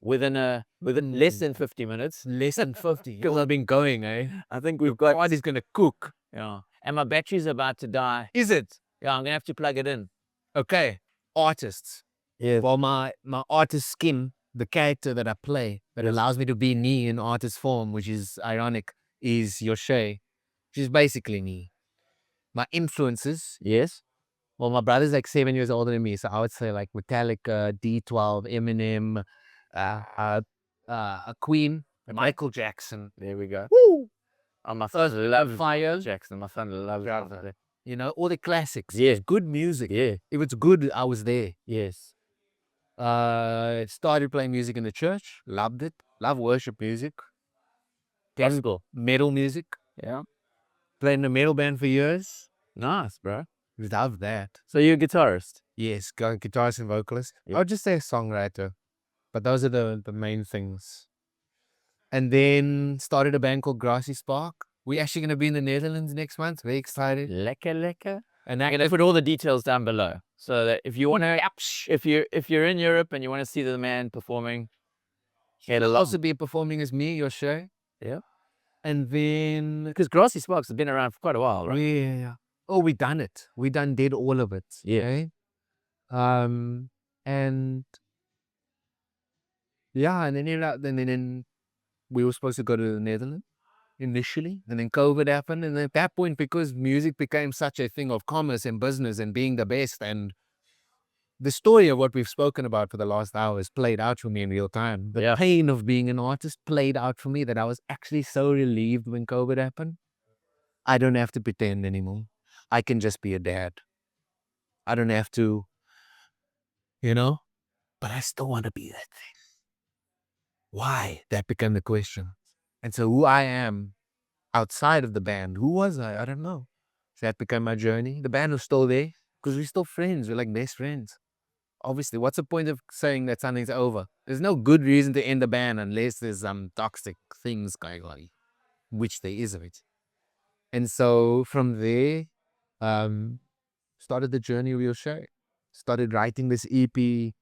[SPEAKER 1] within less than 50 minutes.
[SPEAKER 2] Less than 50. Because I've been going, eh?
[SPEAKER 1] I think we've got.
[SPEAKER 2] God is going to cook.
[SPEAKER 1] Yeah. And my battery's about to die.
[SPEAKER 2] Is it?
[SPEAKER 1] Yeah, I'm going to have to plug it in.
[SPEAKER 2] Okay. Artists.
[SPEAKER 1] Yeah.
[SPEAKER 2] Well, my artist skin, the character that I play, that allows me to be me in artist form, which is ironic, is YOSHE, which is basically me. My influences.
[SPEAKER 1] Yes.
[SPEAKER 2] Well, my brother's like 7 years older than me, so I would say like Metallica, D12, Eminem, Queen, Michael Jackson.
[SPEAKER 1] There we go.
[SPEAKER 2] Woo!
[SPEAKER 1] My son loves
[SPEAKER 2] Fire.
[SPEAKER 1] Jackson. My son loves it.
[SPEAKER 2] You know, all the classics.
[SPEAKER 1] Yeah.
[SPEAKER 2] It's good music.
[SPEAKER 1] Yeah.
[SPEAKER 2] If it's good, I was there.
[SPEAKER 1] Yes.
[SPEAKER 2] Started playing music in the church. Loved it. Love worship music.
[SPEAKER 1] Gospel.
[SPEAKER 2] Metal music.
[SPEAKER 1] Yeah.
[SPEAKER 2] Played in a metal band for years.
[SPEAKER 1] Nice, bro.
[SPEAKER 2] Love that.
[SPEAKER 1] So you're a guitarist?
[SPEAKER 2] Yes, guitarist and vocalist.
[SPEAKER 1] Yep.
[SPEAKER 2] I'll just say a songwriter. But those are the main things. And then started a band called Grassy Spark. We're actually going to be in the Netherlands next month. Very excited.
[SPEAKER 1] Lekker.
[SPEAKER 2] And
[SPEAKER 1] I'm going to put all the details down below. So that if you want to, if you're in Europe and you want to see the man performing,
[SPEAKER 2] he'll also be performing as me, YOSHE.
[SPEAKER 1] Yeah.
[SPEAKER 2] And then...
[SPEAKER 1] Because Grassy Sparks have been around for quite a while, right?
[SPEAKER 2] Yeah. Oh, we done it. We did all of it.
[SPEAKER 1] Yeah.
[SPEAKER 2] Okay? And... Yeah, and then we were supposed to go to the Netherlands initially, and then COVID happened, and at that point, because music became such a thing of commerce and business and being the best, and the story of what we've spoken about for the last hours played out for me in real time. The pain of being an artist played out for me that I was actually so relieved when COVID happened. I don't have to pretend anymore. I can just be a dad. I don't have to, but I still want to be that thing. Why? That became the question. And so who I am outside of the band, who was I? I don't know. So that became my journey. The band was still there because we're still friends. We're like best friends. Obviously, what's the point of saying that something's over? There's no good reason to end the band unless there's some toxic things going on, which there is of it. And so from there, started the journey of YOSHE. Started writing this EP.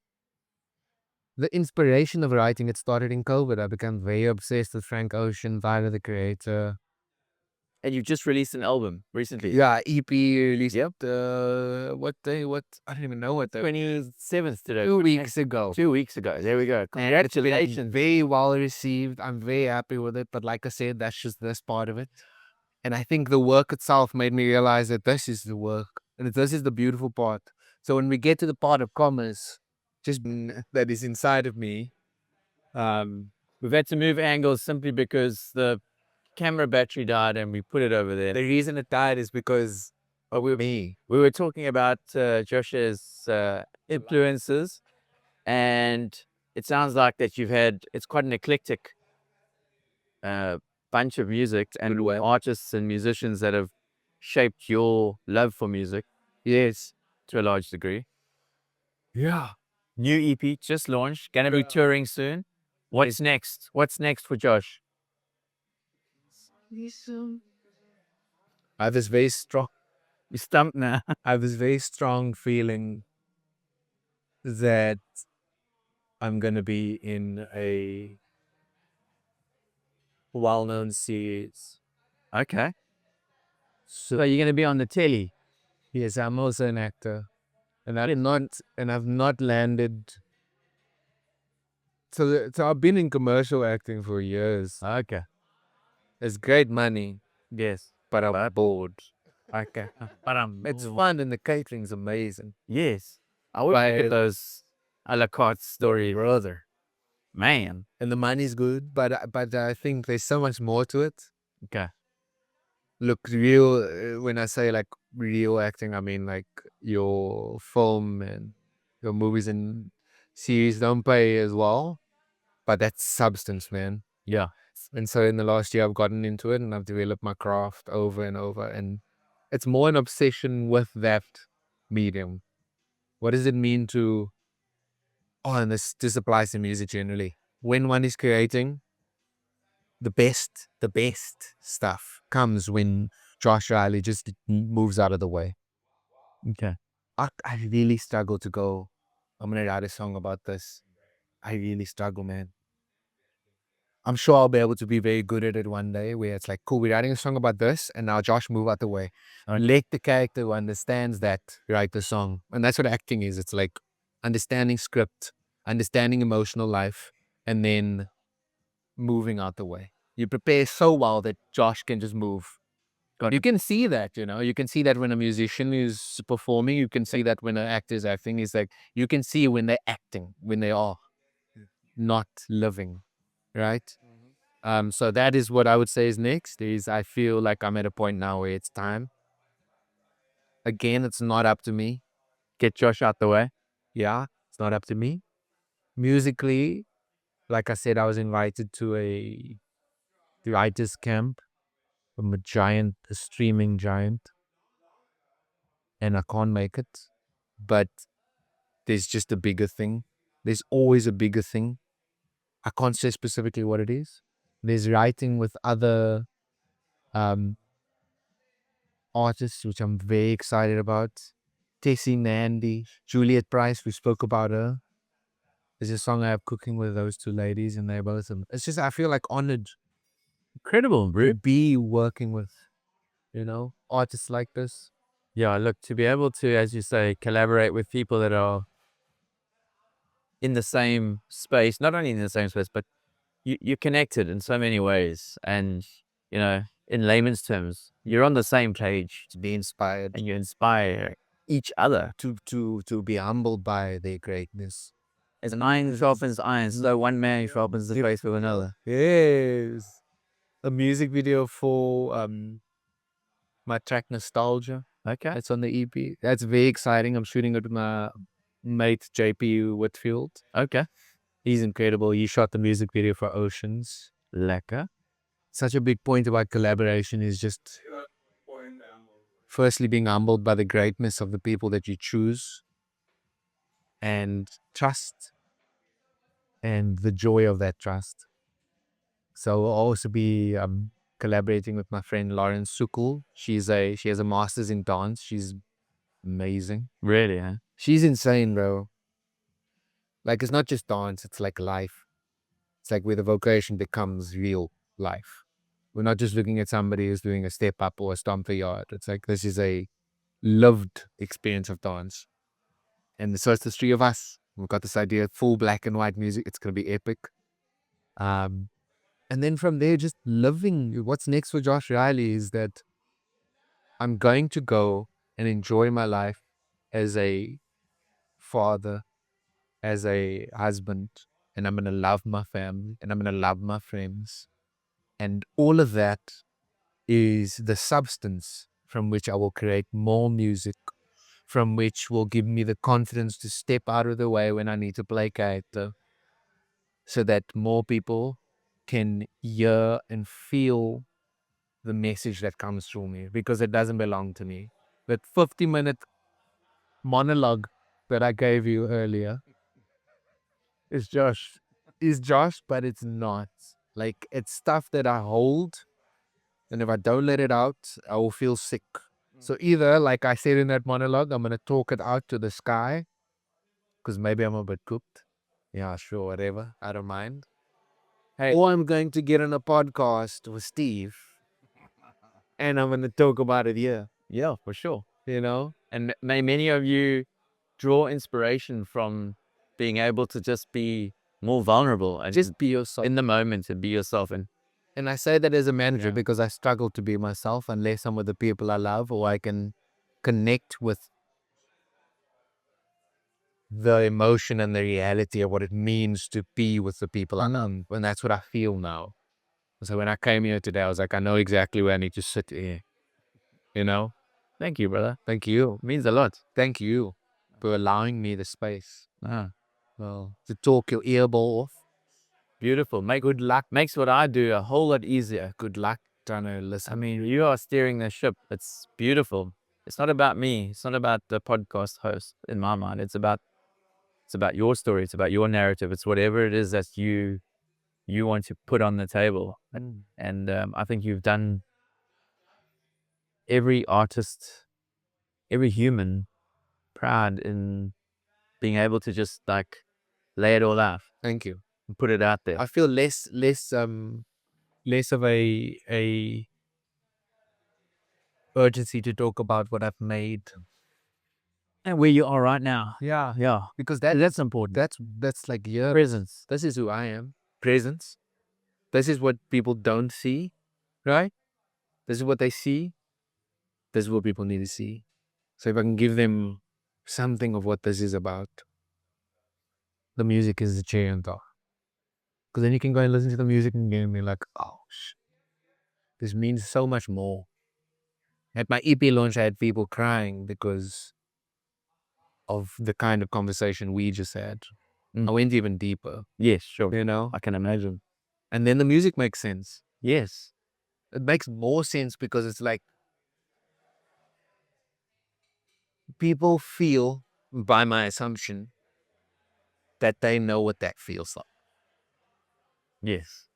[SPEAKER 2] The inspiration of writing it started in COVID. I became very obsessed with Frank Ocean, Tyler, the Creator.
[SPEAKER 1] And you just released an album recently.
[SPEAKER 2] Yeah, EP released. Yep. What day? I don't even know what day.
[SPEAKER 1] 27th today.
[SPEAKER 2] 2 weeks ago.
[SPEAKER 1] 2 weeks ago. There we go. Congratulations.
[SPEAKER 2] Very well received. I'm very happy with it. But like I said, that's just this part of it. And I think the work itself made me realize that this is the work. And this is the beautiful part. So when we get to the part of commerce, just that is inside of me.
[SPEAKER 1] We've had to move angles simply because the camera battery died and we put it over there.
[SPEAKER 2] The reason it died is because of me.
[SPEAKER 1] We were talking about Josh's influences, and it sounds like that it's quite an eclectic bunch of music and artists and musicians that have shaped your love for music.
[SPEAKER 2] Yes.
[SPEAKER 1] To a large degree.
[SPEAKER 2] Yeah.
[SPEAKER 1] New EP just launched, gonna be touring soon. What's next? What's next for Josh?
[SPEAKER 2] I have this very strong,
[SPEAKER 1] You stumped now.
[SPEAKER 2] I have this very strong feeling that I'm gonna be in a well-known series.
[SPEAKER 1] Okay. So you're gonna be on the telly.
[SPEAKER 2] Yes, I'm also an actor, and I've not landed. So I've been in commercial acting for years.
[SPEAKER 1] Okay.
[SPEAKER 2] It's great money,
[SPEAKER 1] Yes.
[SPEAKER 2] but I'm bored.
[SPEAKER 1] Okay. But
[SPEAKER 2] It's fun and the catering's amazing.
[SPEAKER 1] yes. I would look at
[SPEAKER 2] But
[SPEAKER 1] those a la carte story,
[SPEAKER 2] brother,
[SPEAKER 1] man.
[SPEAKER 2] and the money's good, but I think there's so much more to it.
[SPEAKER 1] Okay.
[SPEAKER 2] Look, real, when I say like real acting, I mean like your film and your movies and series don't pay as well, but that's substance, man.
[SPEAKER 1] Yeah.
[SPEAKER 2] And so in the last year, I've gotten into it and I've developed my craft over and over. And it's more an obsession with that medium. What does it mean to, and this applies to music generally. When one is creating, the best stuff comes when Josh Riley just moves out of the way.
[SPEAKER 1] Okay.
[SPEAKER 2] I really struggle to go, I'm going to write a song about this. I really struggle, man. I'm sure I'll be able to be very good at it one day where it's like, cool, we're writing a song about this, and now Josh, move out the way. Let the character who understands that write the song. And that's what acting is. It's like understanding script, understanding emotional life, and then moving out the way. You prepare so well that Josh can just move. You can see that, you can see that when a musician is performing, you can see that when an actor is acting. It's like, you can see when they're acting, when they are not living, right? So that is what I would say is next. Is I feel like I'm at a point now where it's time. Again, it's not up to me.
[SPEAKER 1] Get Josh out the way.
[SPEAKER 2] Yeah, it's not up to me. Musically, like I said, I was invited to a writers camp from a streaming giant, and I can't make it. But there's just a bigger thing. There's always a bigger thing. I can't say specifically what it is. There's writing with other artists, which I'm very excited about. Tessie Nandy, Juliet Price, we spoke about her. There's a song I have cooking with those two ladies, and they're both. It's just, I feel like honored.
[SPEAKER 1] Incredible, bro.
[SPEAKER 2] To be working with, artists like this.
[SPEAKER 1] Yeah, look, to be able to, as you say, collaborate with people that are in the same space, not only in the same space, but you're connected in so many ways. And, in layman's terms, you're on the same page.
[SPEAKER 2] To be inspired.
[SPEAKER 1] And you inspire each other.
[SPEAKER 2] To be humbled by their greatness.
[SPEAKER 1] As an iron sharpens iron, so one man sharpens the face with another.
[SPEAKER 2] Yes. A music video for my track Nostalgia.
[SPEAKER 1] Okay.
[SPEAKER 2] It's on the EP. That's very exciting. I'm shooting it with my mate JP Whitfield.
[SPEAKER 1] Okay.
[SPEAKER 2] He's incredible. He shot the music video for Oceans.
[SPEAKER 1] Lekker.
[SPEAKER 2] Such a big point about collaboration is just firstly being humbled by the greatness of the people that you choose, and trust, and the joy of that trust. So I'll also be collaborating with my friend Lauren Sukul. She has a master's in dance. She's amazing.
[SPEAKER 1] Really, huh?
[SPEAKER 2] She's insane, bro. Like, it's not just dance, it's like life. It's like where the vocation becomes real life. We're not just looking at somebody who's doing a step up or a stomp the yard. It's like, this is a lived experience of dance. And so it's the three of us. We've got this idea, full black and white music. It's going to be epic. And then from there, just living. What's next for Josh Riley is that I'm going to go and enjoy my life as a father, as a husband, and I'm going to love my family, and I'm going to love my friends. And all of that is the substance from which I will create more music, from which will give me the confidence to step out of the way when I need to play character, so that more people can hear and feel the message that comes through me, because it doesn't belong to me. That 50-minute monologue that I gave you earlier is Josh, but it's not. Like, it's stuff that I hold, and if I don't let it out, I will feel sick. So either, like I said in that monologue, I'm going to talk it out to the sky, because maybe I'm a bit cooked. Yeah, sure, whatever. I don't mind.
[SPEAKER 1] Hey,
[SPEAKER 2] Or I'm going to get on a podcast with Steve, and I'm going to talk about it here,
[SPEAKER 1] yeah, for sure.
[SPEAKER 2] you know?
[SPEAKER 1] And may many of you draw inspiration from being able to just be more vulnerable and
[SPEAKER 2] Just be yourself.
[SPEAKER 1] in the moment and be yourself.
[SPEAKER 2] And I say that as a manager
[SPEAKER 1] Yeah.
[SPEAKER 2] because I struggle to be myself unless I'm with the people I love, or I can connect with the emotion and the reality of what it means to be with the people I love. And that's what I feel now. So when I came here today, I was like, I know exactly where I need to sit here. You know?
[SPEAKER 1] Thank you, brother.
[SPEAKER 2] Thank you.
[SPEAKER 1] It means a lot.
[SPEAKER 2] Thank you for allowing me the space.
[SPEAKER 1] Ah,
[SPEAKER 2] Well, to talk your earball off.
[SPEAKER 1] beautiful. Good luck. Makes what I do a whole lot easier.
[SPEAKER 2] Good luck trying to listen.
[SPEAKER 1] I mean, you are steering the ship. It's beautiful. It's not about me. It's not about the podcast host in my mind. It's about your story. It's about your narrative. It's whatever it is that you want to put on the table. And I think you've done every artist, every human proud in being able to just like lay it all out
[SPEAKER 2] Thank you.
[SPEAKER 1] and put it out there.
[SPEAKER 2] I feel less of a urgency to talk about what I've made.
[SPEAKER 1] And where you are right now.
[SPEAKER 2] Yeah.
[SPEAKER 1] Yeah.
[SPEAKER 2] Because
[SPEAKER 1] That's important.
[SPEAKER 2] that's like your
[SPEAKER 1] Presence.
[SPEAKER 2] This is who I am. Presence. This is what people don't see, right? This is what they see. This is what people need to see. So if I can give them something of what this is about, the music is the cherry on top. Because then you can go and listen to the music and be like, oh, this means so much more. At my EP launch, I had people crying because of the kind of conversation we just had. I went even deeper.
[SPEAKER 1] Yes, sure.
[SPEAKER 2] You know?
[SPEAKER 1] I can imagine.
[SPEAKER 2] And then the music makes sense.
[SPEAKER 1] Yes.
[SPEAKER 2] It makes more sense because it's like people feel, by my assumption, that they know what that feels like.
[SPEAKER 1] Yes.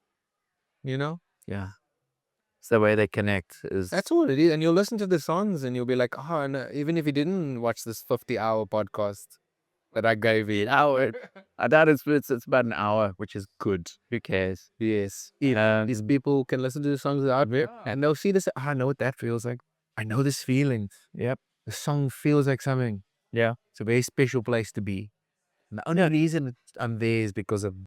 [SPEAKER 2] You know?
[SPEAKER 1] Yeah. It's the way they connect.
[SPEAKER 2] That's what it is. And you'll listen to the songs and you'll be like, oh, and even if you didn't watch this 50-hour podcast that I gave you.
[SPEAKER 1] an hour. I doubt it's about an hour, which is good. Who cares?
[SPEAKER 2] Yes. These people can listen to the songs out there and they'll see this. Oh, I know what that feels like. I know this feeling.
[SPEAKER 1] Yep.
[SPEAKER 2] The song feels like something.
[SPEAKER 1] Yeah.
[SPEAKER 2] It's a very special place to be. And the only reason I'm there is because of